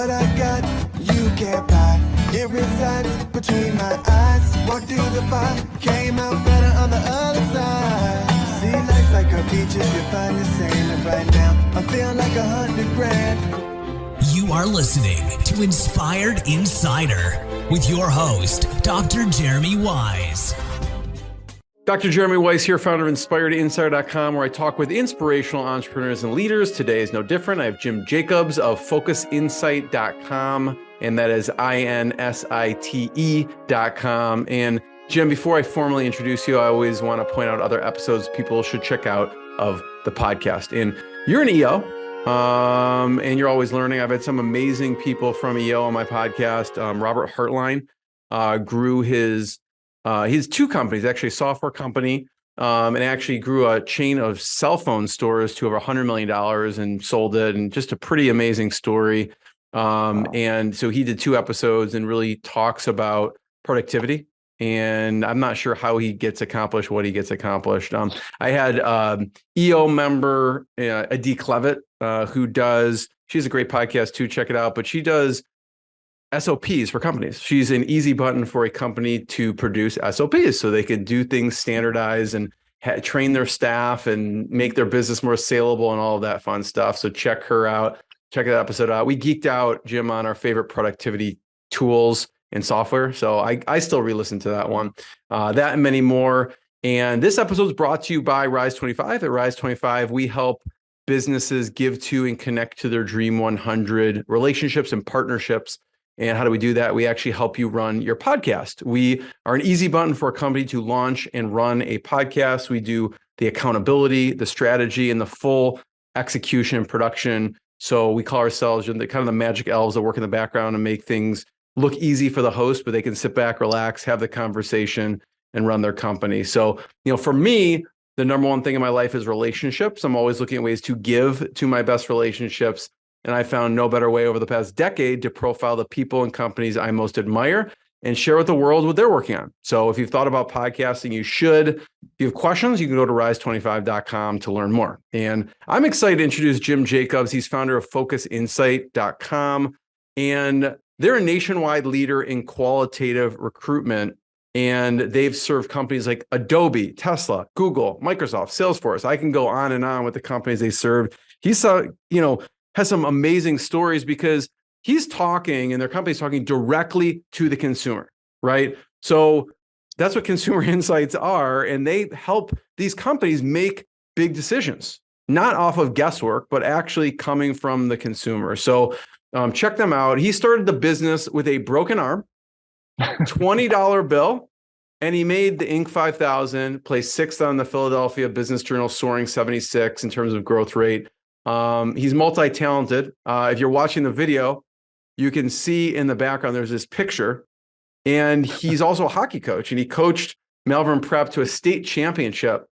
What I got, you can't buy. It resides between my eyes. Walked through the fire, came out better on the other side. See, life's like a beach if you find the sand. And right now, I'm feeling like 100 grand. You are listening to Inspired Insider with your host, Dr. Jeremy Wise. Dr. Jeremy Weiss here, founder of InspiredInsider.com, where I talk with inspirational entrepreneurs and leaders. Today is no different. I have Jim Jacobs of FocusInsite.com, and that is INSITE.com. And Jim, before I formally introduce you, I always want to point out other episodes people should check out of the podcast. And you're an EO, and you're always learning. I've had some amazing people from EO on my podcast. Robert Hartline grew his two companies, actually a software company, and actually grew a chain of cell phone stores to over $100 million and sold it, and just a pretty amazing story. And so he did 2 episodes and really talks about productivity. And I'm not sure how he gets accomplished what he gets accomplished. I had EO member Adi Clevitt, she has a great podcast too, check it out, but she does SOPs for companies. She's an easy button for a company to produce SOPs so they can do things standardized and train their staff and make their business more saleable and all of that fun stuff. So check her out. Check that episode out. We geeked out, Jim, on our favorite productivity tools and software. So I still re-listen to that one, that and many more. And this episode is brought to you by Rise 25. At Rise 25, we help businesses give to and connect to their Dream 100 relationships and partnerships. And how do we do that? We actually help you run your podcast. We are an easy button for a company to launch and run a podcast. We do the accountability, the strategy, and the full execution and production. So we call ourselves the kind of the magic elves that work in the background and make things look easy for the host, but they can sit back, relax, have the conversation, and run their company. So, for me, the number one thing in my life is relationships. I'm always looking at ways to give to my best relationships. And I found no better way over the past decade to profile the people and companies I most admire and share with the world what they're working on. So if you've thought about podcasting, you should. If you have questions, you can go to rise25.com to learn more. And I'm excited to introduce Jim Jacobs. He's founder of FocusInsite.com. And they're a nationwide leader in qualitative recruitment. And they've served companies like Adobe, Tesla, Google, Microsoft, Salesforce. I can go on and on with the companies they served. Has some amazing stories because he's talking and their company's talking directly to the consumer, right? So that's what consumer insights are. And they help these companies make big decisions, not off of guesswork, but actually coming from the consumer. So check them out. He started the business with a broken arm, $20 bill, and he made the Inc. 5000, placed 6th on the Philadelphia Business Journal, soaring 76 in terms of growth rate. He's multi-talented. If you're watching the video, you can see in the background, there's this picture, and he's also a hockey coach, and he coached Malvern Prep to a state championship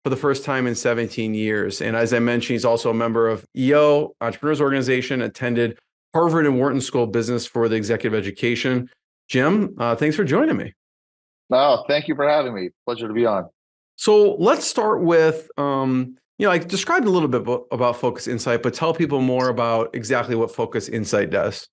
for the first time in 17 years. And as I mentioned, he's also a member of EO Entrepreneurs Organization, attended Harvard and Wharton School of Business for the executive education. Jim, thanks for joining me. No, thank you for having me. Pleasure to be on. So let's start with, I described a little bit about Focus Insight, but tell people more about exactly what Focus Insight does.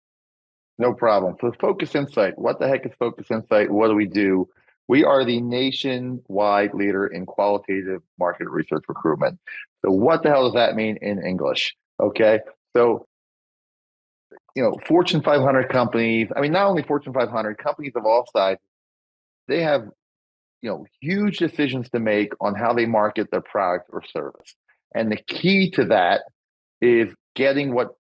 No problem. So Focus Insight, what the heck is Focus Insight? What do? We are the nationwide leader in qualitative market research recruitment. So what the hell does that mean in English? Okay. So, Fortune 500 companies, not only Fortune 500, companies of all sizes, they have huge decisions to make on how they market their product or service. And the key to that is getting what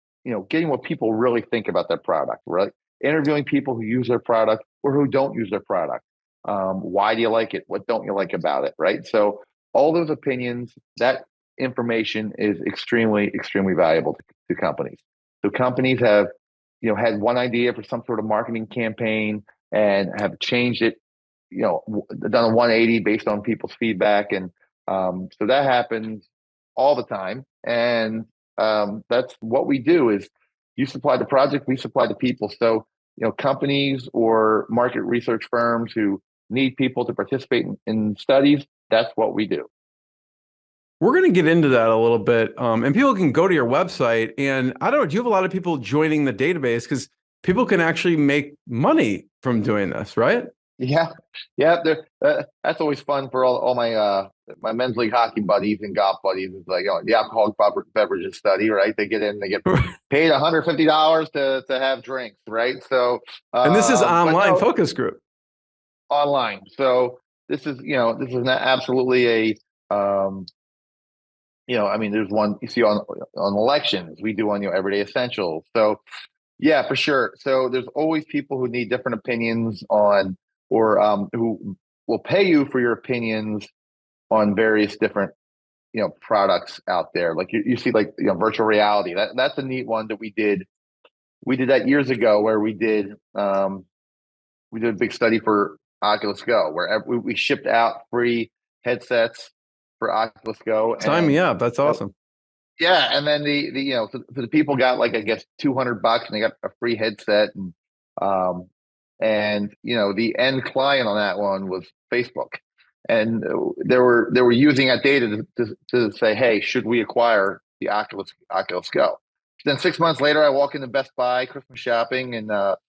people really think about their product, right? Interviewing people who use their product or who don't use their product. Why do you like it? What don't you like about it, right? So all those opinions, that information is extremely, extremely valuable to companies. So companies have, had one idea for some sort of marketing campaign and have changed it, done a 180 based on people's feedback. And so that happens all the time. And that's what we do is you supply the project, we supply the people. So, companies or market research firms who need people to participate in studies, that's what we do. We're going to get into that a little bit. And people can go to your website, and I don't know, do you have a lot of people joining the database? Because people can actually make money from doing this, right? Yeah, yeah. That's always fun for all my my men's league hockey buddies and golf buddies. It's like, the alcoholic beverages study, right? They get in, they get paid $150 to have drinks, right? So, And this is but online no, focus group. online. So this is not absolutely I mean, there's one you see on elections. We do on everyday essentials. So yeah, for sure. So there's always people who need different opinions on, or who will pay you for your opinions on various different products out there. Like you see, like virtual reality. That's a neat one that we did. We did that years ago, where we did a big study for Oculus Go, where we shipped out free headsets for Oculus Go, Sign me and up. That's awesome. yeah, and then so the people got, like, I guess $200, and they got a free headset, um and the end client on that one was Facebook, and they were using that data to say, hey, should we acquire the Oculus Go? Then 6 months later, I walk into Best Buy Christmas shopping, and all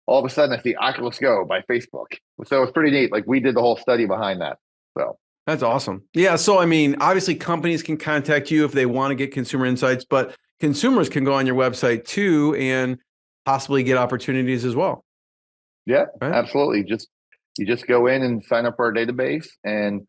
of a sudden I see Oculus Go by Facebook. So it's pretty neat. Like, we did the whole study behind that. So That's awesome. Yeah. So, I mean, obviously companies can contact you if they want to get consumer insights, but consumers can go on your website too and possibly get opportunities as well. yeah, Right? absolutely. You just go in and sign up for our database, and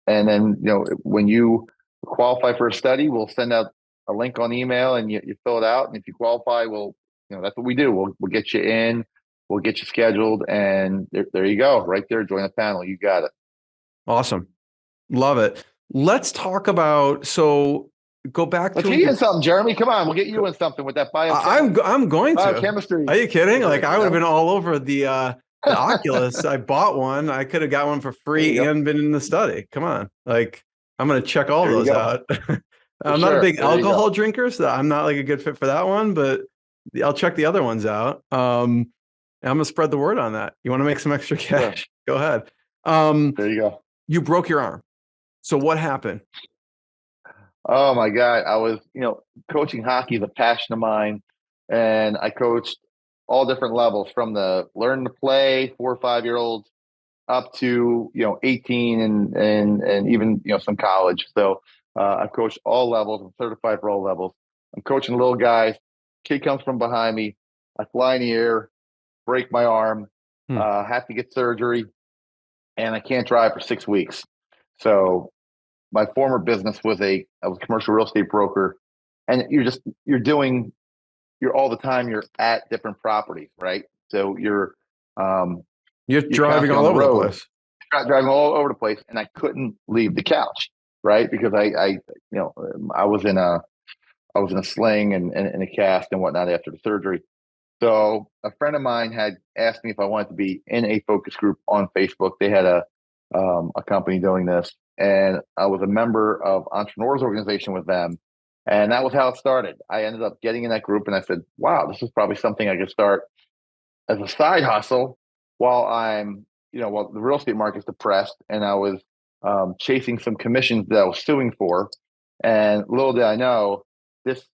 then when you qualify for a study, we'll send out a link on email, and you fill it out. And if you qualify, that's what we do. We'll get you in, we'll get you scheduled, and there you go, right there. Join the panel. You got it. Awesome. Love it. Let's talk about, so go back Let's to, get you in something, Jeremy. Come on, we'll get you in something with that I'm going to. biochemistry. Are you kidding? Like, I would have been all over the Oculus. I bought one. I could have got one for free and been in the study. Come on. Like, I'm going to check all There you those go. out. I'm not a Sure. big There you alcohol go. drinker, so I'm not like a good fit for that one, but I'll check the other ones out. And I'm going to spread the word on that. You want to make some extra cash? Sure. Go ahead. There you go. You broke your arm. So what happened? Oh my God. I was, coaching hockey is a passion of mine. And I coached all different levels, from the learn to play 4 or 5 year olds up to, 18, and even, some college. So I've coached all levels. I'm certified for all levels. I'm coaching little guys. Kid comes from behind me. I fly in the air, break my arm, have to get surgery, and I can't drive for 6 weeks. So my former business I was a commercial real estate broker, and you're all the time, you're at different properties, right? So you're Driving constantly all on the over the road, place. driving all over the place, and I couldn't leave the couch, right? Because I was in a sling and in a cast and whatnot after the surgery. So a friend of mine had asked me if I wanted to be in a focus group on Facebook. They had a company doing this, and I was a member of Entrepreneurs Organization with them, and that was how it started. I ended up getting in that group, and I said, "Wow, this is probably something I could start as a side hustle while while the real estate market's depressed, and I was chasing some commissions that I was suing for." And little did I know, this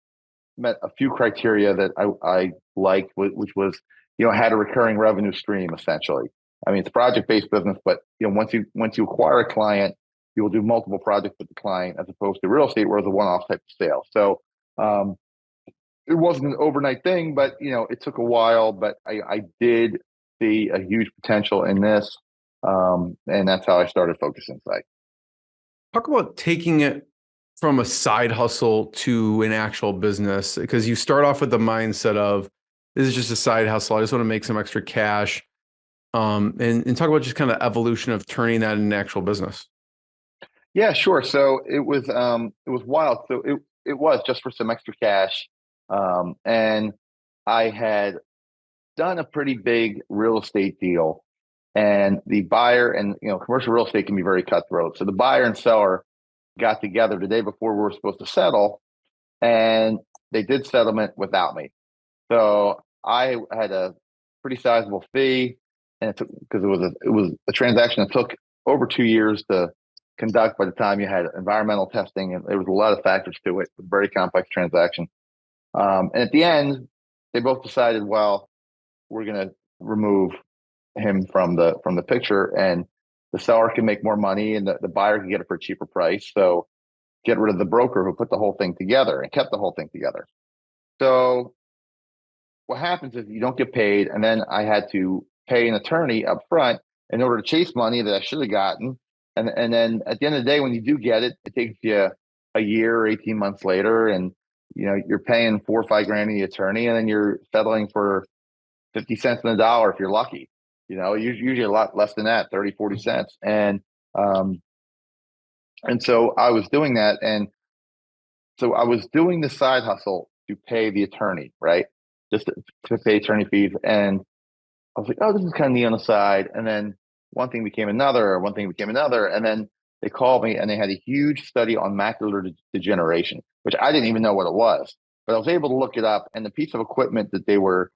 met a few criteria that I liked, which was, had a recurring revenue stream, essentially. I mean, it's a project-based business, but once you acquire a client, you will do multiple projects with the client, as opposed to real estate, where it's a one-off type of sale. So it wasn't an overnight thing, but it took a while. But I did see a huge potential in this, and that's how I started Focus Insight. Talk about taking it from a side hustle to an actual business, because you start off with the mindset of, this is just a side hustle. I just want to make some extra cash. And talk about just kind of evolution of turning that into an actual business. Yeah, sure. So it was wild. So it was just for some extra cash, and I had done a pretty big real estate deal, and the buyer, and commercial real estate can be very cutthroat. So the buyer and seller got together the day before we were supposed to settle, and they did settlement without me. So I had a pretty sizable fee, and it took, because it was a transaction that took over 2 years to conduct by the time you had environmental testing, and there was a lot of factors to it. Very complex transaction. And at the end, they both decided, well, we're going to remove him from the picture, and the seller can make more money, and the buyer can get it for a cheaper price. So get rid of the broker who put the whole thing together and kept the whole thing together. So what happens is you don't get paid, and then I had to pay an attorney up front in order to chase money that I should have gotten. And then at the end of the day, when you do get it, it takes you a year or 18 months later, and you're paying $4 or $5 grand to the attorney, and then you're settling for 50 cents on the dollar if you're lucky. Usually a lot less than that, 30, 40 cents. And so I was doing that, and so I was doing the side hustle to pay the attorney, right? Just to pay attorney fees. And I was like, oh, this is kind of neat on the side. And then one thing became another, and then they called me, and they had a huge study on macular degeneration, which I didn't even know what it was, but I was able to look it up. And the piece of equipment that they were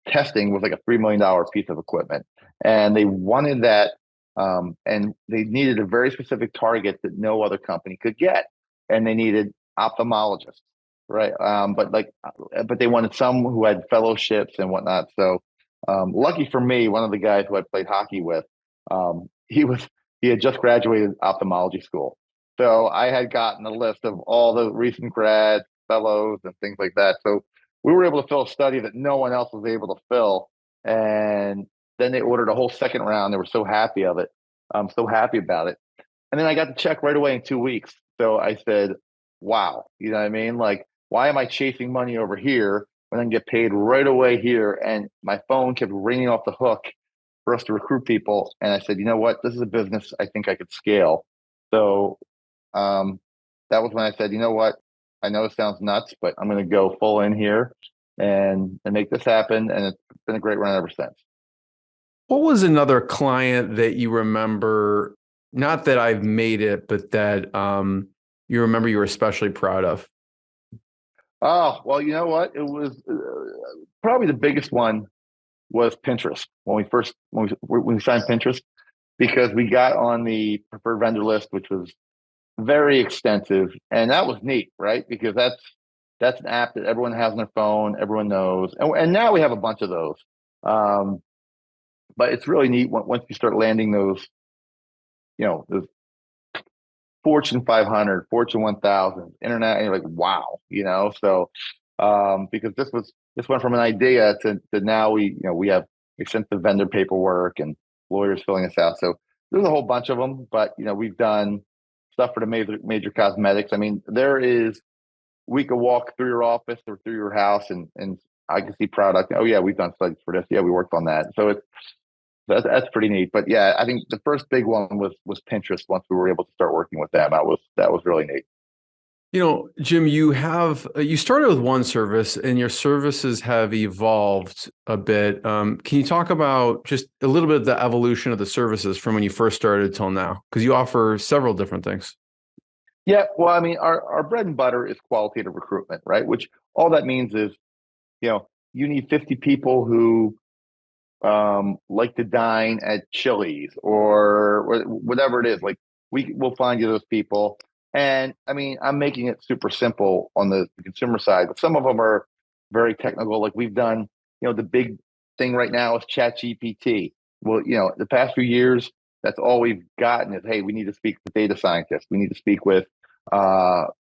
testing was like a $3 million piece of equipment, and they wanted that, and they needed a very specific target that no other company could get, and they needed ophthalmologists, right? But they wanted some who had fellowships and whatnot. So lucky for me, one of the guys who I played hockey with, he had just graduated ophthalmology school, so I had gotten a list of all the recent grads, fellows, and things like that. So we were able to fill a study that no one else was able to fill. And then they ordered a whole second round. They were so happy of it. I'm so happy about it. And then I got the check right away in 2 weeks. So I said, wow, you know what I mean? Like, why am I chasing money over here when I can get paid right away here? And my phone kept ringing off the hook for us to recruit people. And I said, you know what? This is a business I think I could scale. So that was when I said, you know what? I know it sounds nuts, but I'm going to go full in here and make this happen. And it's been a great run ever since. What was another client that you remember, not that I've made it, but that you remember you were especially proud of? Oh, well, you know what? It was probably the biggest one was Pinterest. When we signed Pinterest, because we got on the preferred vendor list, which was very extensive, and that was neat, right? Because that's an app that everyone has on their phone, everyone knows, and now we have a bunch of those. But it's really neat once you start landing those Fortune 500, Fortune 1000, internet, and you're like, wow, So because this went from an idea to now we have extensive vendor paperwork and lawyers filling us out. So there's a whole bunch of them, but we've done stuff for the major cosmetics. I mean, we could walk through your office or through your house and I can see product. Oh yeah, we've done studies for this. Yeah, we worked on that. So that's pretty neat. But yeah, I think the first big one was Pinterest. Once we were able to start working with them, that was really neat. Jim, you started with one service and your services have evolved a bit. Can you talk about just a little bit of the evolution of the services from when you first started till now? Because you offer several different things. Yeah, well, I mean, our bread and butter is qualitative recruitment, right? Which all that means is, you need 50 people who like to dine at Chili's or whatever it is. Like we'll find you those people. And I mean, I'm making it super simple on the consumer side, but some of them are very technical. Like we've done, the big thing right now is ChatGPT. Well, the past few years, that's all we've gotten is, hey, we need to speak with data scientists. We need to speak with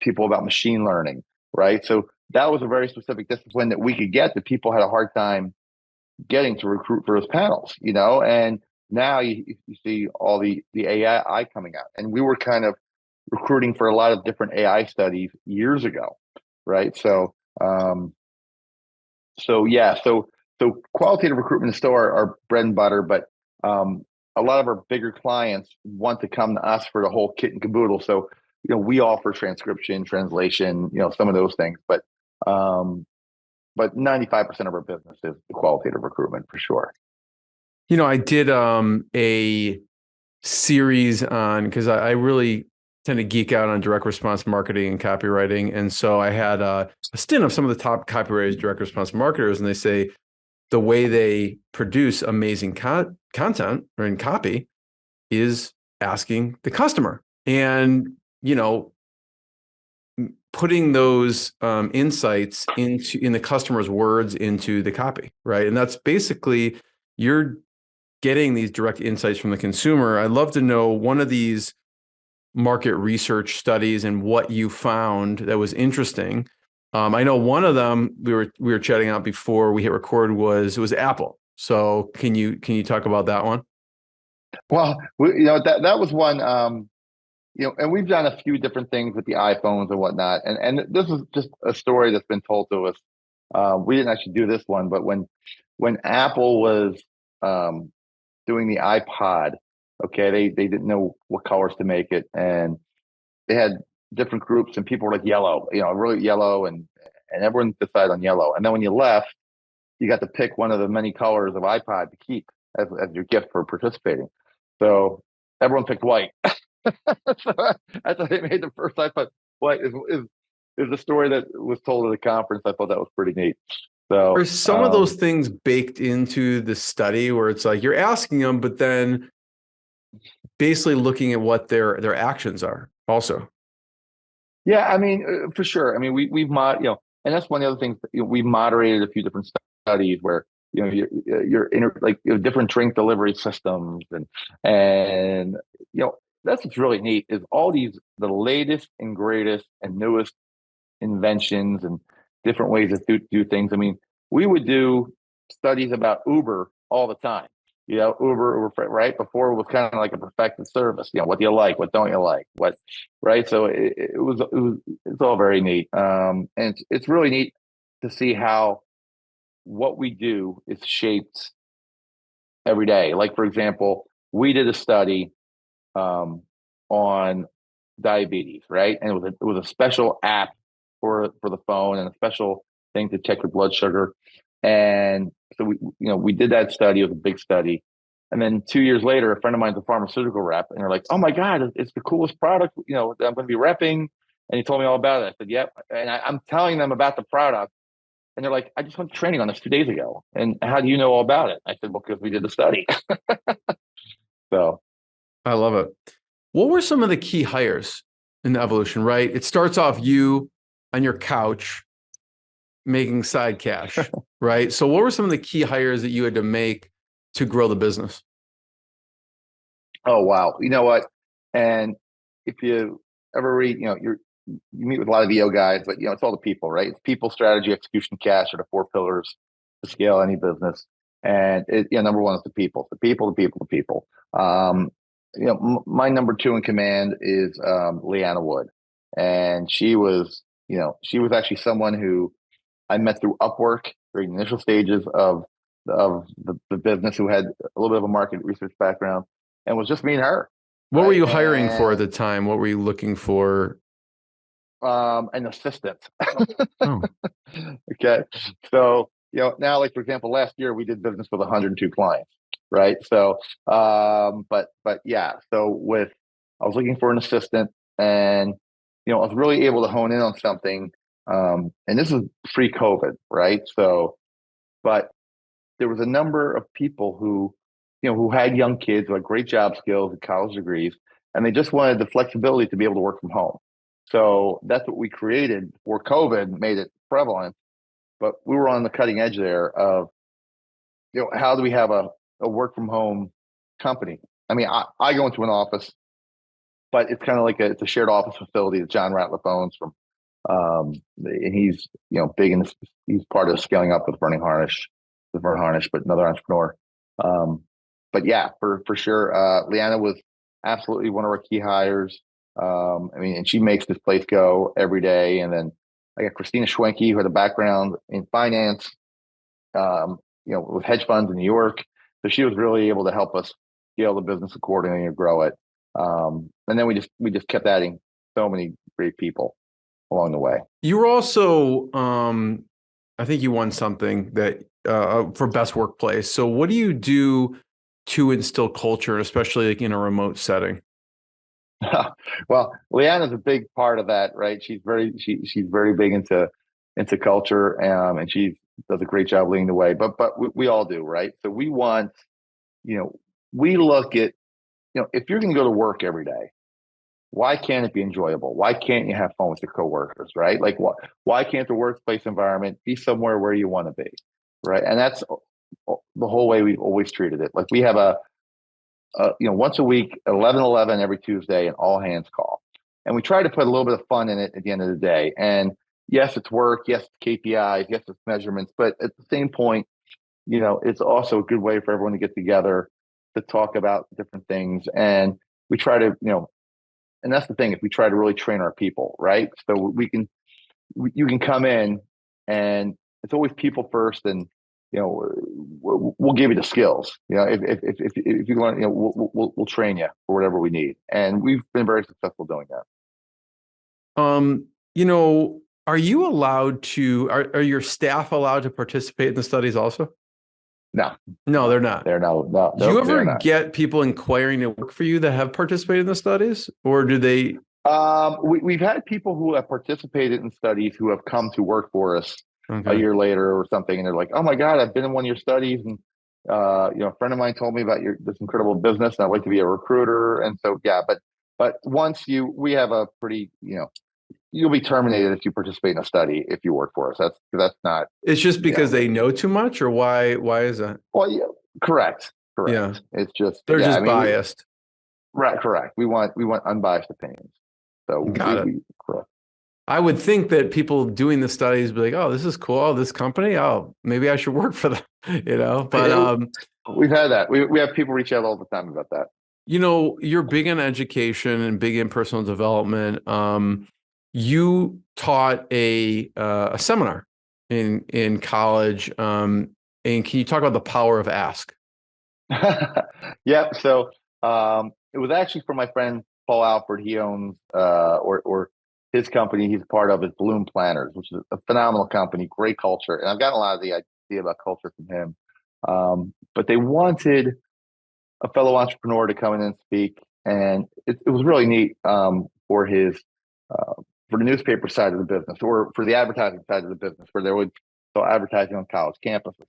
people about machine learning, right? So that was a very specific discipline that we could get that people had a hard time getting to recruit for those panels, and now you see all the AI coming out. And we were kind of recruiting for a lot of different AI studies years ago, right? So qualitative recruitment is still our bread and butter, but a lot of our bigger clients want to come to us for the whole kit and caboodle. So we offer transcription, translation, some of those things, but 95% of our business is the qualitative recruitment for sure. I did a series on, because I really tend to geek out on direct response marketing and copywriting. And so I had a stint of some of the top copywriters, direct response marketers, and they say the way they produce amazing content or in copy is asking the customer. and, putting those insights in the customer's words into the copy, right? And that's basically, you're getting these direct insights from the consumer. I'd love to know one of these market research studies and what you found that was interesting. I know one of them we were chatting out before we hit record was Apple. So can you talk about that one? Well, that was one. And we've done a few different things with the iPhones and whatnot. And this is just a story that's been told to us. We didn't actually do this one, but when Apple was doing the iPod, okay, they didn't know what colors to make it, and they had different groups, and people were like yellow, really yellow, and everyone decided on yellow. And then when you left, you got to pick one of the many colors of iPod to keep as your gift for participating. So everyone picked white. So that's how they made the first iPod. White is the story that was told at the conference. I thought that was pretty neat. So Are some of those things baked into the study where it's like you're asking them, but then basically looking at what their actions are also? Yeah, I mean, for sure. I mean, and that's one of the other things. We've moderated a few different studies where different drink delivery systems, and that's what's really neat is all the latest and greatest and newest inventions and different ways to do things. I mean, we would do studies about Uber all the time. Uber, right? Before it was kind of like a perfected service. What do you like? What don't you like? What, right? So it's all very neat. And it's really neat to see how what we do is shaped every day. Like, for example, we did a study on diabetes, right? And it was a special app for the phone and a special thing to check your blood sugar. And so we did that study. It was a big study. And then 2 years later, a friend of mine's a pharmaceutical rep, and they're like, "Oh my God, it's the coolest product, that I'm going to be repping." And he told me all about it. I said, "Yep." And I'm telling them about the product, and they're like, "I just went to training on this 2 days ago. And how do you know all about it?" I said, "Well, because we did the study." So I love it. What were some of the key hires in the evolution, right? It starts off you on your couch making side cash, right? So what were some of the key hires that you had to make to grow the business? Oh, wow. You know what? And if you ever read, you meet with a lot of EO guys, but it's all the people, right? It's people, strategy, execution, cash are the four pillars to scale any business. And number one is the people, the people, the people, the people. My number two in command is Leanna Wood, and she was actually someone who I met through Upwork during the initial stages of the business, who had a little bit of a market research background, and was just me and her. What right? were you hiring for at the time? What were you looking for? An assistant. Oh. Okay. So, now, like, for example, last year we did business with 102 clients, right? So, but yeah, I was looking for an assistant, and, I was really able to hone in on something. And this is pre-COVID, right? So, but there was a number of people who had young kids, who had great job skills and college degrees, and they just wanted the flexibility to be able to work from home. So that's what we created before COVID made it prevalent. But we were on the cutting edge there of, how do we have a work from home company? I mean, I go into an office, but it's kind of like it's a shared office facility that John Ratliff owns and he's, big in this, he's part of scaling up with Vern Harnish, but another entrepreneur. But yeah, for sure. Leanna was absolutely one of our key hires. And she makes this place go every day. And then I got Christina Schwenke, who had a background in finance, with hedge funds in New York. So she was really able to help us scale the business accordingly and grow it. And then we just kept adding so many great people along the way. You were also, I think you won something that for best workplace. So what do you do to instill culture, especially like in a remote setting? Well, Leanna's a big part of that, right? She's very big into culture, and she does a great job leading the way. But we all do, right? So we want, we look at, if you're going to go to work every day, why can't it be enjoyable? Why can't you have fun with your coworkers, right? Like, why can't the workplace environment be somewhere where you want to be, right? And that's the whole way we've always treated it. Like we have once a week, 11:11 every Tuesday, an all hands call. And we try to put a little bit of fun in it at the end of the day. And yes, it's work. Yes, it's KPIs. Yes, it's measurements. But at the same point, it's also a good way for everyone to get together to talk about different things. And we try to, and that's the thing, if we try to really train our people, right? So you can come in and it's always people first, and we'll give you the skills. If you want, we'll train you for whatever we need, and we've been very successful doing that. Are you allowed to? Are your staff allowed to participate in the studies also? No, they're not. They're no. Do you ever get people inquiring to work for you that have participated in the studies, or do they? We've had people who have participated in studies who have come to work for us a year later or something, and they're like, "Oh my God, I've been in one of your studies, and a friend of mine told me about this incredible business, and I'd like to be a recruiter." And so, yeah, but once we have a pretty, you'll be terminated if you participate in a study if you work for us. That's not. It's just because they know too much, or why? Why is that? Well, yeah, correct. Yeah, it's just they're just biased. Right, correct. We want unbiased opinions. So Got it. Correct. I would think that people doing the studies be like, "Oh, this is cool. Oh, this company. Oh, maybe I should work for them." But we've had that. We have people reach out all the time about that. You're big in education and big in personal development. You taught a seminar in college, and can you talk about the power of ask? Yep. So it was actually from my friend Paul Alford. He owns or his company he's part of is Bloom Planners, which is a phenomenal company, great culture. And I've gotten a lot of the idea about culture from him. But they wanted a fellow entrepreneur to come in and speak, and it was really neat for his for the newspaper side of the business, or for the advertising side of the business, where they would sell advertising on college campuses.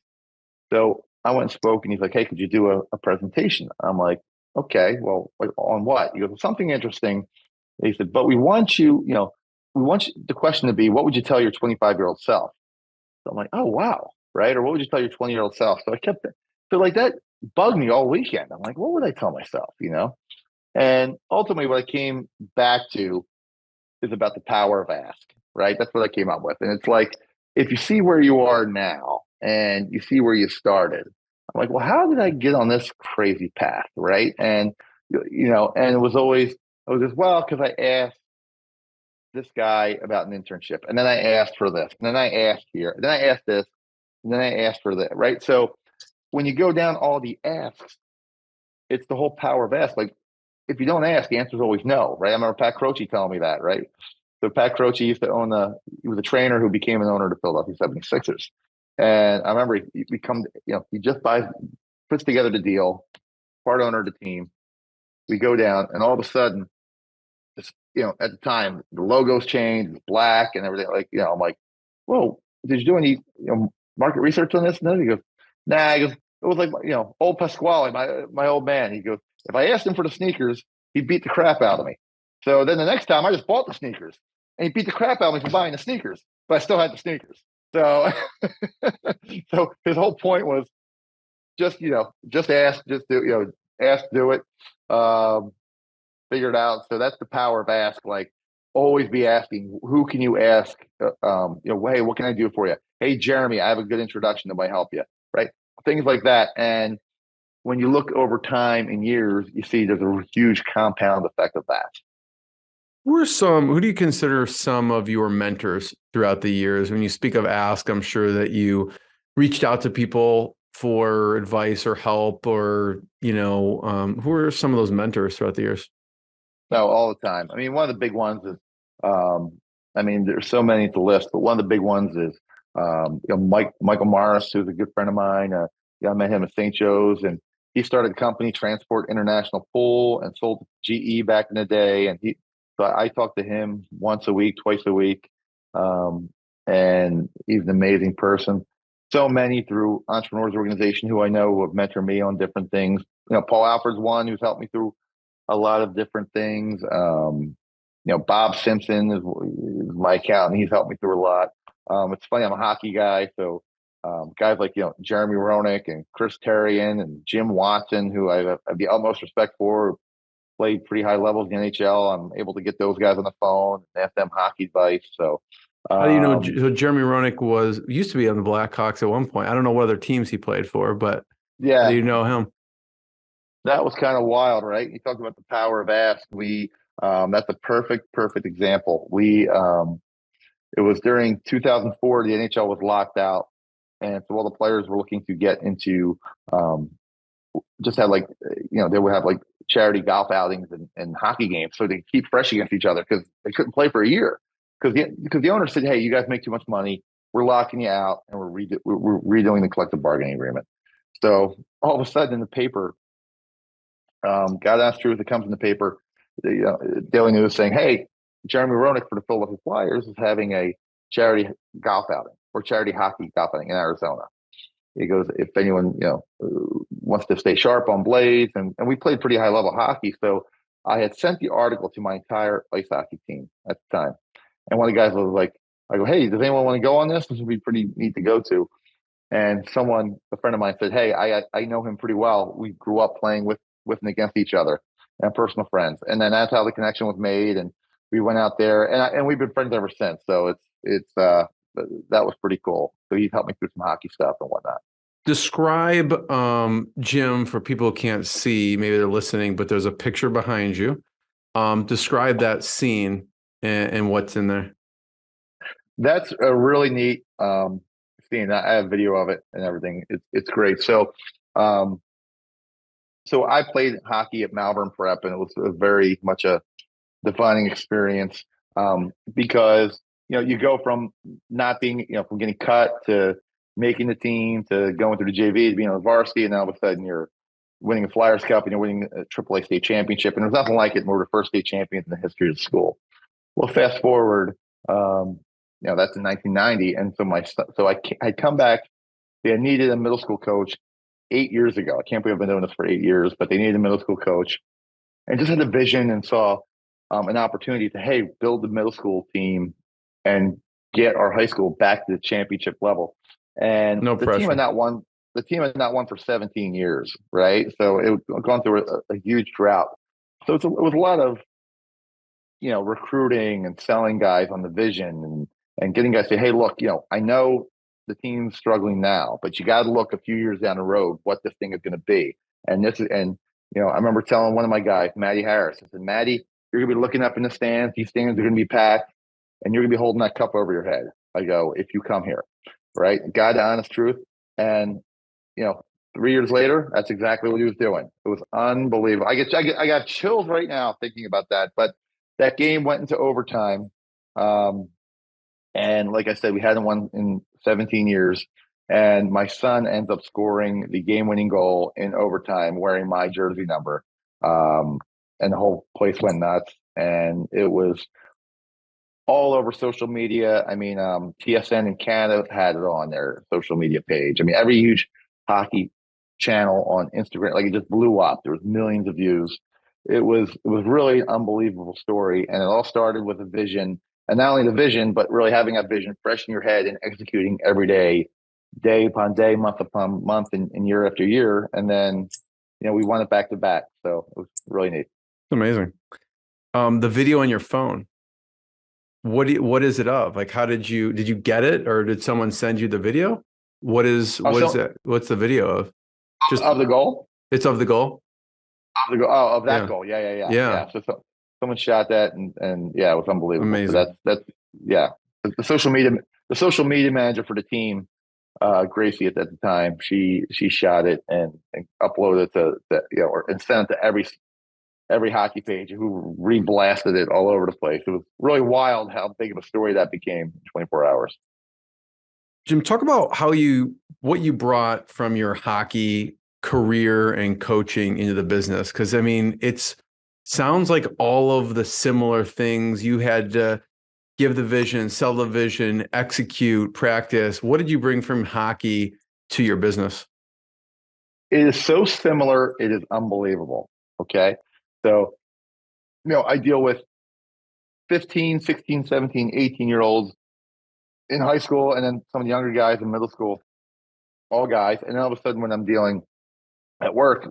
So I went and spoke, and he's like, "Hey, could you do a presentation?" I'm like, "Okay, well, like, on what?" He goes, "Something interesting." And he said, "But we want you, the question to be, what would you tell your 25-year-old self?" So I'm like, "Oh, wow." Right. Or what would you tell your 20-year-old self? So I kept it. So like that bugged me all weekend. I'm like, what would I tell myself? And ultimately what I came back to is about the power of ask, right? That's what I came up with. And it's like, if you see where you are now and you see where you started, I'm like, well, how did I get on this crazy path? Right. And, and it was just, well, because I asked this guy about an internship, and then I asked for this, and then I asked here, and then I asked this, and then I asked for that. Right. So when you go down all the asks, it's the whole power of ask. Like, if you don't ask, the answer is always no, right? I remember Pat Croce telling me that, right? So Pat Croce used to he was a trainer who became an owner of the Philadelphia 76ers. And I remember he just puts together the deal, part owner of the team. We go down, and all of a sudden, just, at the time, the logo's changed, it's black and everything. Like, I'm like, whoa, did you do any market research on this? And then he goes, nah, he goes, it was like, old Pasquale, my old man. He goes, if I asked him for the sneakers, he'd beat the crap out of me. So then the next time I just bought the sneakers, and he beat the crap out of me for buying the sneakers, but I still had the sneakers. So, so his whole point was just ask, ask, do it, figure it out. So that's the power of ask. Like, always be asking, who can you ask? Hey, what can I do for you? Hey, Jeremy, I have a good introduction that might help you. Right. Things like that. And when you look over time and years, you see there's a huge compound effect of that. Who do you consider some of your mentors throughout the years? When you speak of ask, I'm sure that you reached out to people for advice or help, or, who are some of those mentors throughout the years? No, all the time. I mean, one of the big ones is, there's so many to list, but one of the big ones is, Michael Morris, who's a good friend of mine. I met him at St. Joe's, and he started a company, Transport International Pool, and sold GE back in the day. And so I talk to him once a week, twice a week. And he's an amazing person. So many through Entrepreneurs Organization who I know who have mentored me on different things. Paul Alford's one who's helped me through a lot of different things. Bob Simpson is my accountant. He's helped me through a lot. It's funny, I'm a hockey guy, so guys like Jeremy Roenick and Chris Therien and Jim Watson, who I have the utmost respect for, played pretty high levels in the NHL. I'm able to get those guys on the phone and ask them hockey advice. So, How do you know? So Jeremy Roenick used to be on the Blackhawks at one point. I don't know what other teams he played for, but how do yeah, you know him? that was kind of wild, right? You talked about the power of ask. That's a perfect example. It was during 2004, the NHL was locked out, and so all the players were looking to get into, just had they would have like charity golf outings and hockey games, so they keep fresh against each other because they couldn't play for a year because the owner said, "Hey, you guys make too much money. We're locking you out, and we're redoing the collective bargaining agreement." So all of a sudden, in the paper, God honest truth, it comes in the paper, the Daily News saying, "Hey, Jeremy Roenick for the Philadelphia Flyers is having a charity golf outing or charity hockey golf outing in Arizona." He goes, "If anyone wants to stay sharp on blades," and we played pretty high level hockey, so I had sent the article to my entire ice hockey team at the time, and one of the guys was like, "I go, hey, does anyone want to go on this? This would be pretty neat to go to." And a friend of mine said, "Hey, I know him pretty well. We grew up playing with and against each other, and personal friends." And then that's how the connection was made, and we went out there, and we've been friends ever since. So that was pretty cool. So he's helped me through some hockey stuff and whatnot. Describe Jim for people who can't see. Maybe they're listening, but there's a picture behind you. Describe that scene and what's in there. That's a really neat scene. I have video of it and everything. It's great. So I played hockey at Malvern Prep, and it was very much a defining experience because you go from not being from getting cut to making the team to going through the JV to being on the varsity, and now all of a sudden you're winning a Flyers Cup and you're winning a AAA state championship, and there's nothing like it. And we're the first state champions in the history of the school. Well, fast forward, that's in 1990, and so I come back. They needed a middle school coach 8 years ago. I can't believe I've been doing this for 8 years, but they needed a middle school coach, and just had a vision and saw an opportunity to build the middle school team and get our high school back to the championship level. And No the pressure. team had not won. The team had not won for 17 years, right? So it had gone through a huge drought. So it was a lot of recruiting and selling guys on the vision and getting guys to say, "Hey, look, I know the team's struggling now, but you got to look a few years down the road what this thing is going to be." And I remember telling one of my guys, Matty Harris, I said, "Matty, you're going to be looking up in the stands. These stands are going to be packed, and you're going to be holding that cup over your head." I go, "If you come here," right? God, honest truth. And 3 years later, that's exactly what he was doing. It was unbelievable. I got chills right now thinking about that. But that game went into overtime, and like I said, we hadn't won in 17 years. And my son ends up scoring the game-winning goal in overtime, wearing my jersey number, and the whole place went nuts. And it was all over social media. I mean, TSN in Canada had it on their social media page. I mean, every huge hockey channel on Instagram, like, it just blew up. There was millions of views. It was really an unbelievable story, and it all started with a vision, and not only the vision, but really having that vision fresh in your head and executing every day upon day, month upon month, and year after year. And then, we won it back to back. So it was really neat. It's amazing. The video on your phone. What is it of? Like, did you get it, or did someone send you the video? What is it? What's the video of? Just of the goal? It's of the goal. Of the goal. Oh, of that Yeah. goal. Yeah. Yeah. So someone shot that, and yeah, it was unbelievable. Amazing. So that's yeah. The social media manager for the team, Gracie at the time, she shot it and uploaded it and sent it to every hockey page, who reblasted it all over the place. It was really wild how big of a story that became in 24 hours. Jim, talk about what you brought from your hockey career and coaching into the business. Because I mean, sounds like all of the similar things. You had to give the vision, sell the vision, execute, practice. What did you bring from hockey to your business? It is so similar. It is unbelievable. Okay. So, I deal with 15, 16, 17, 18-year-olds in high school, and then some of the younger guys in middle school, all guys. And then all of a sudden when I'm dealing at work,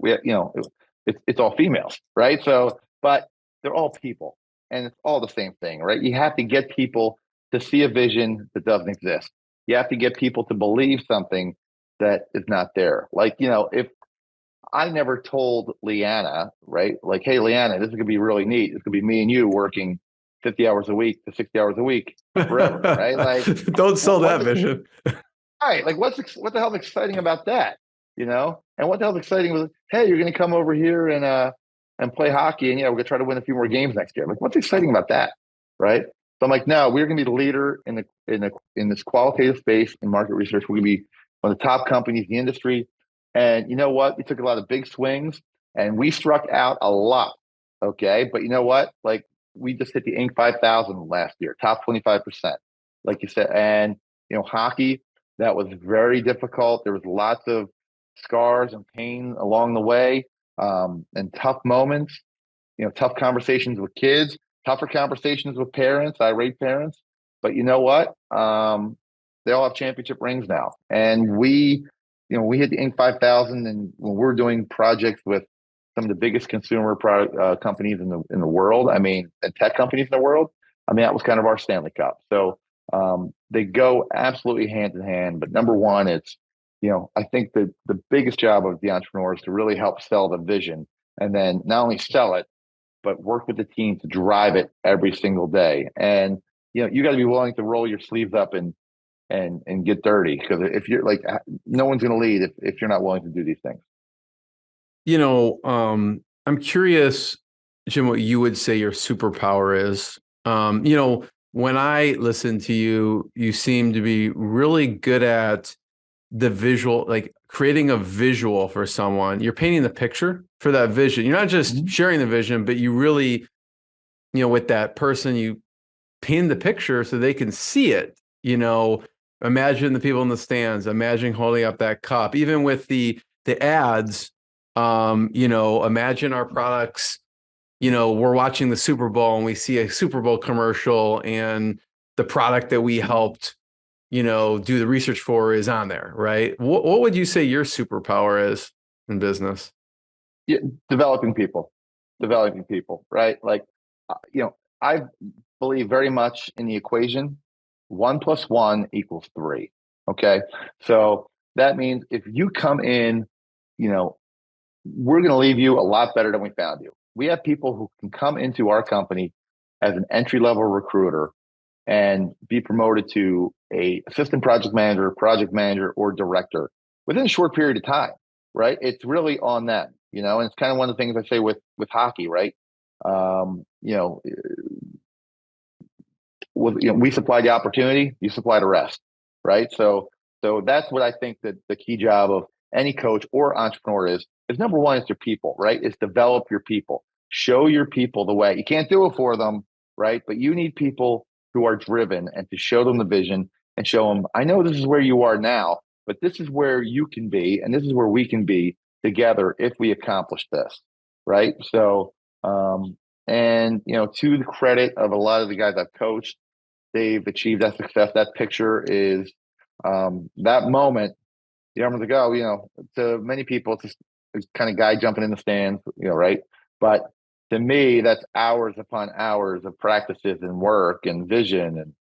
it's all females, right? So, but they're all people, and it's all the same thing, right? You have to get people to see a vision that doesn't exist. You have to get people to believe something that is not there. Like, if I never told Leanna, right? Like, hey, Leanna, this is gonna be really neat. It's gonna be me and you working 50 hours a week to 60 hours a week forever, right? Like, don't sell that vision. Right. Like, what the hell's exciting about that? And what the hell's exciting was, hey, you're going to come over here and play hockey, and we're going to try to win a few more games next year. Like, what's exciting about that? Right. So I'm like, no, we're going to be the leader in this qualitative space in market research. We're going to be one of the top companies in the industry. And you know what? We took a lot of big swings, and we struck out a lot. Okay. But you know what? Like, we just hit the Inc. 5000 last year, top 25%, like you said. And, hockey, that was very difficult. There was lots of scars and pain along the way, and tough moments, tough conversations with kids, tougher conversations with parents, irate parents. But you know what? They all have championship rings now. And we hit the Inc. 5000, and when we're doing projects with some of the biggest consumer product companies in the world, and tech companies in the world, that was kind of our Stanley Cup. So they go absolutely hand in hand. But number one, it's, I think that the biggest job of the entrepreneur is to really help sell the vision, and then not only sell it, but work with the team to drive it every single day. And, you got to be willing to roll your sleeves up and get dirty, because if you're like, no one's going to lead if you're not willing to do these things. I'm curious, Jim, what you would say your superpower is. When I listen to you, you seem to be really good at the visual, like creating a visual for someone. You're painting the picture for that vision. You're not just sharing the vision, but you really, with that person, you paint the picture so they can see it. Imagine the people in the stands, imagine holding up that cup, even with the ads, imagine our products. We're watching the Super Bowl and we see a Super Bowl commercial, and the product that we helped, do the research for is on there, right? What would you say your superpower is in business? Yeah, developing people, right? Like, I believe very much in the equation 1 + 1 = 3. Okay. So that means if you come in, we're going to leave you a lot better than we found you. We have people who can come into our company as an entry-level recruiter and be promoted to a assistant project manager, or director within a short period of time, right? It's really on them, and it's kind of one of the things I say with hockey, right? We supply the opportunity, you supply the rest, right? So that's what I think that the key job of any coach or entrepreneur is number one, is your people, right? Is develop your people, show your people the way. You can't do it for them, right? But you need people who are driven, and to show them the vision and show them, I know this is where you are now, but this is where you can be, and this is where we can be together if we accomplish this, right? So, and to the credit of a lot of the guys I've coached, they've achieved that success. That picture is that moment. Everyone's like, oh, to many people, it's just a kind of guy jumping in the stands, right? But to me, that's hours upon hours of practices and work and vision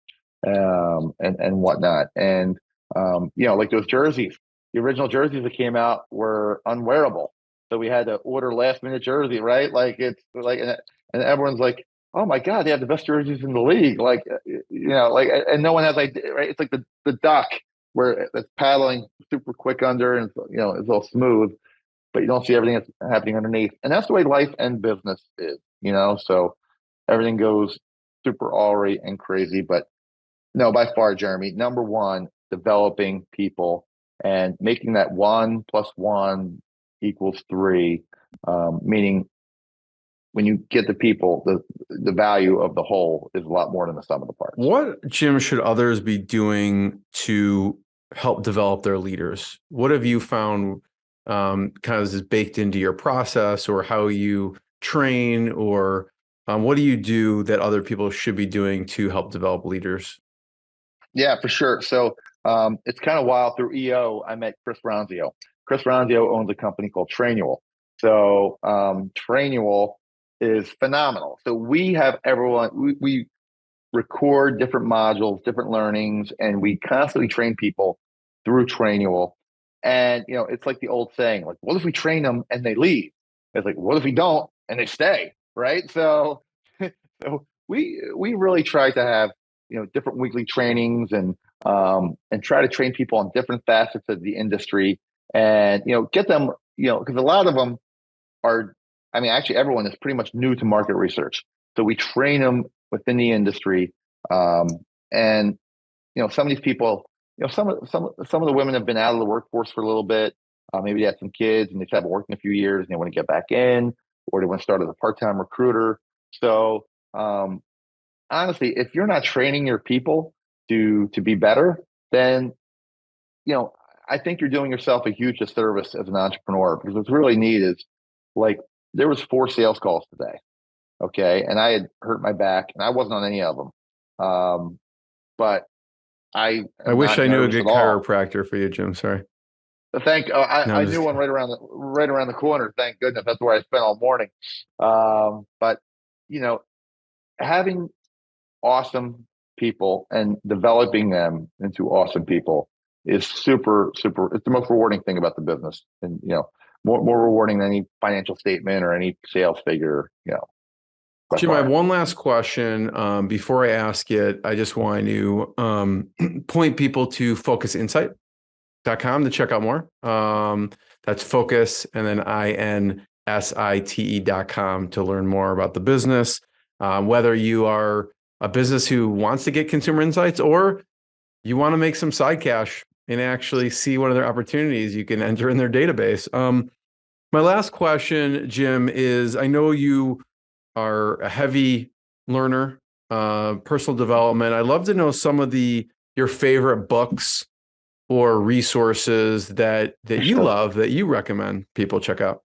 and whatnot. And like those jerseys, the original jerseys that came out were unwearable, so we had to order last minute jersey, right? Like, it's like, and everyone's like, oh my God, they have the best jerseys in the league. Like, and no one has idea, right? It's like the duck where it's paddling super quick under, and it's all smooth, but you don't see everything that's happening underneath. And that's the way life and business is, so everything goes super awry and crazy. But no, by far, Jeremy, number one, developing people and making that 1 + 1 = 3, meaning when you get the people, the value of the whole is a lot more than the sum of the parts. What, Jim, should others be doing to help develop their leaders? What have you found kind of is baked into your process, or how you train, or what do you do that other people should be doing to help develop leaders? Yeah, for sure. So it's kind of wild. Through EO, I met Chris Ronzio. Chris Ronzio owns a company called Trainual. So Trainual is phenomenal. So we have everyone, we record different modules, different learnings, and we constantly train people through Trainual. And, it's like the old saying, like, what if we train them and they leave? It's like, what if we don't and they stay? Right. So, so we really try to have, different weekly trainings and try to train people on different facets of the industry and, get them, because a lot of them are, actually everyone is pretty much new to market research. So we train them within the industry. And, some of these people, some of the women have been out of the workforce for a little bit. Maybe they had some kids and they haven't worked in a few years and they want to get back in, or they want to start as a part-time recruiter. So, honestly, if you're not training your people to be better, then, I think you're doing yourself a huge disservice as an entrepreneur, because what's really neat is, like, there was 4 sales calls today. Okay. And I had hurt my back and I wasn't on any of them. But I wish I knew a good at all. chiropractor for you, Jim. Sorry. I knew one right around the corner. Thank goodness. That's where I spent all morning. But having awesome people and developing them into awesome people is super, super. It's the most rewarding thing about the business, and more rewarding than any financial statement or any sales figure. Jim, I have one last question. Before I ask it, I just want to point people to focusinsight.com to check out more. That's focus and then INSITE.com to learn more about the business. Whether you are a business who wants to get consumer insights, or you want to make some side cash and actually see what other opportunities you can enter in their database. My last question, Jim, is I know you are a heavy learner, personal development. I'd love to know some of your favorite books or resources that you love, that you recommend people check out.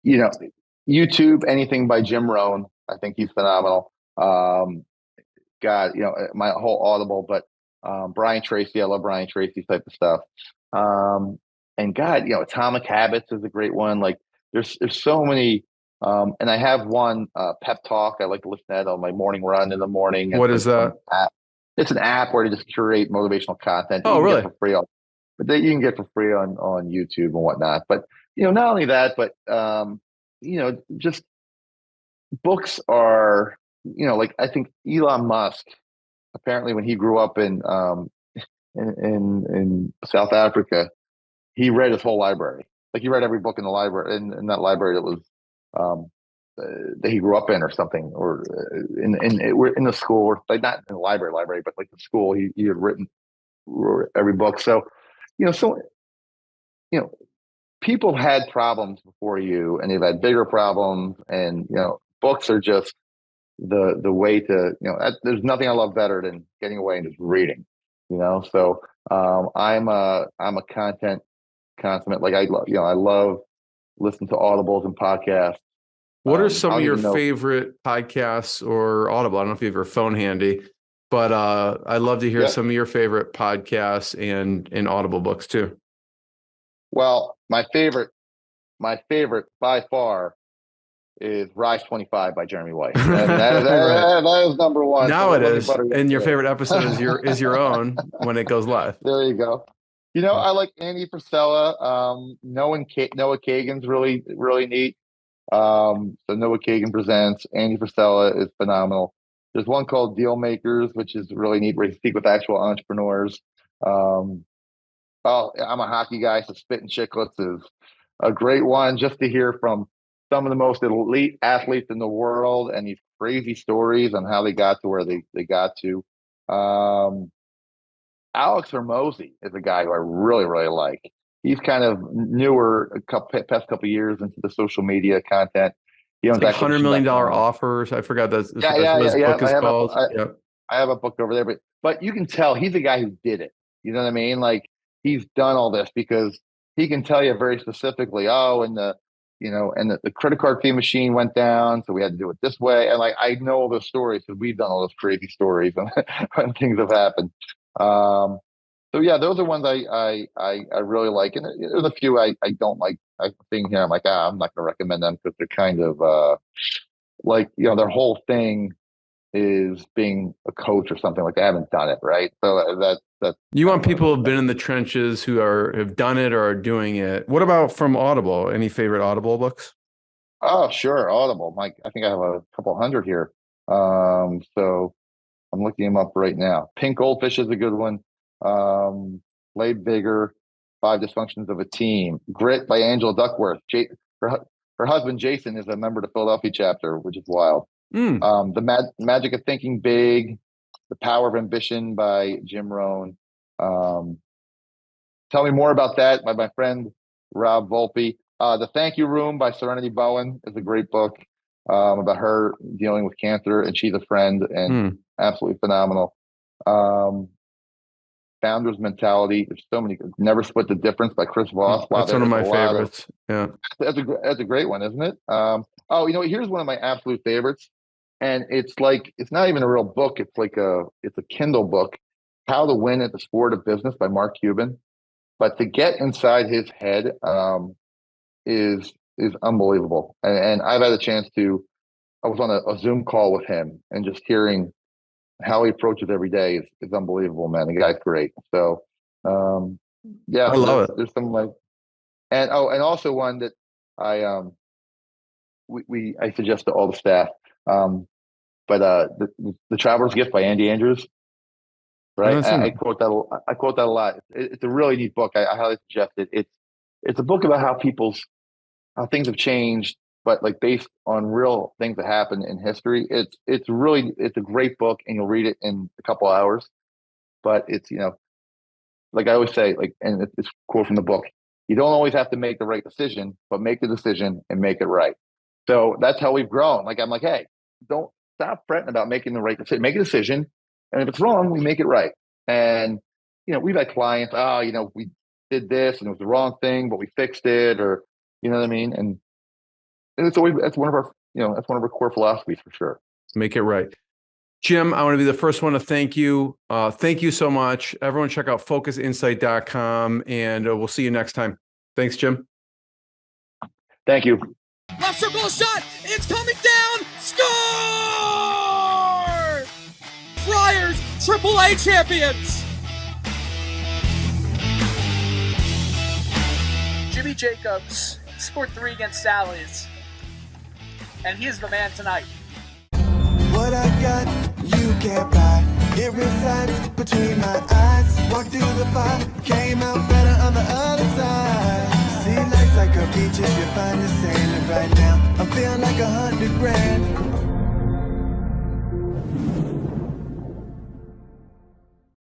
YouTube, anything by Jim Rohn. I think he's phenomenal. God, my whole Audible, but Brian Tracy, I love Brian Tracy type of stuff. And God, Atomic Habits is a great one. Like there's so many. And I have one pep talk. I like to listen to that on my morning run in the morning. What is that? It's an app where you just curate motivational content. Oh, really? For free but that you can get for free on YouTube and whatnot. But not only that, but just books are, like I think Elon Musk, apparently when he grew up in South Africa, he read his whole library. Like he read every book in the library, in that library that was that he grew up in or something, or in the school, or like not in the library, but like the school, he had written every book. So, people had problems before you and they've had bigger problems, and, books are just the way to, there's nothing I love better than getting away and just reading, so I'm a content consummate. Like I love listening to audibles and podcasts. What are some of your favorite podcasts or Audible? I don't know if you have your phone handy, but I'd love to hear some of your favorite podcasts and Audible books too. Well, my favorite by far is Rise 25 by Jeremy White. That is number one. Now it is. And your favorite episode is your own when it goes live. There you go. I like Andy Frisella. Noah Kagan's really, really neat. So Noah Kagan presents. Andy Frisella is phenomenal. There's one called Deal Makers, which is really neat, where you speak with actual entrepreneurs. I'm a hockey guy, so Spittin' Chicklets is a great one, just to hear from some of the most elite athletes in the world and these crazy stories on how they got to where they got to. Alex Hormozy is a guy who I really, really like. He's kind of newer, past couple of years into the social media content. He owns like $100 million offers. I forgot what his book is called. I have a book over there, but you can tell he's a guy who did it. You know what I mean? Like he's done all this because he can tell you very specifically, in the and the credit card fee machine went down, so we had to do it this way. And like, I know all those stories because we've done all those crazy stories when things have happened. So yeah, those are ones I really like, and there's a few I don't like. I think here I'm like, I'm not going to recommend them because they're kind of their whole thing is being a coach or something. Like, they haven't done it right. So that you want people who have been in the trenches, who have done it or are doing it. What about from Audible? Any favorite Audible books? Oh, sure, Audible. Mike, I think I have a couple hundred here. So I'm looking them up right now. Pink Goldfish is a good one. Play Bigger, Five Dysfunctions of a Team. Grit by Angela Duckworth. Her husband Jason is a member of the Philadelphia chapter, which is wild. The Magic of Thinking Big, The Power of Ambition by Jim Rohn. Tell Me More About That by my friend Rob Volpe. The Thank You Room by Serenity Bowen is a great book about her dealing with cancer, and she's a friend and absolutely phenomenal. Founder's Mentality. There's so many. Never Split the Difference by Chris Voss. Wow, that's one of my favorites. That's a great one, isn't it? Here's one of my absolute favorites, and it's not even a real book. It's a Kindle book. How to Win at the Sport of Business by Mark Cuban. But to get inside his head is unbelievable. And I've had a chance to. I was on a Zoom call with him, and just hearing how he approaches every day is unbelievable, man. The guy's great. So, I love it. There's some and also one that I suggest to all the staff. The Traveler's Gift by Andy Andrews. Right, I quote that a lot. It's a really neat book. I highly suggest it. It's a book about how things have changed, but based on real things that happened in history. It's a great book, and you'll read it in a couple hours. But it's like I always say, and it's a quote from the book: you don't always have to make the right decision, but make the decision and make it right. So that's how we've grown. I'm like, hey, don't stop fretting about making the right decision. Make a decision, and if it's wrong, we make it right. And we've had clients, we did this and it was the wrong thing, but we fixed it, or you know what I mean. And that's one of our core philosophies for sure. Make it right. Jim, I want to be the first one to thank you. Thank you so much. Everyone check out focusinsight.com, and we'll see you next time. Thanks, Jim. Thank you. Left circle shot. It's coming down. Score! Friars, AAA champions. Jimmy Jacobs scored 3 against Sally's, and he is the man tonight. What I got, you can't buy. It resides between my eyes. Walked through the fire, came out better on the other side. See, life's like a beach if you find the sand. And right now, I'm feeling like $100 grand.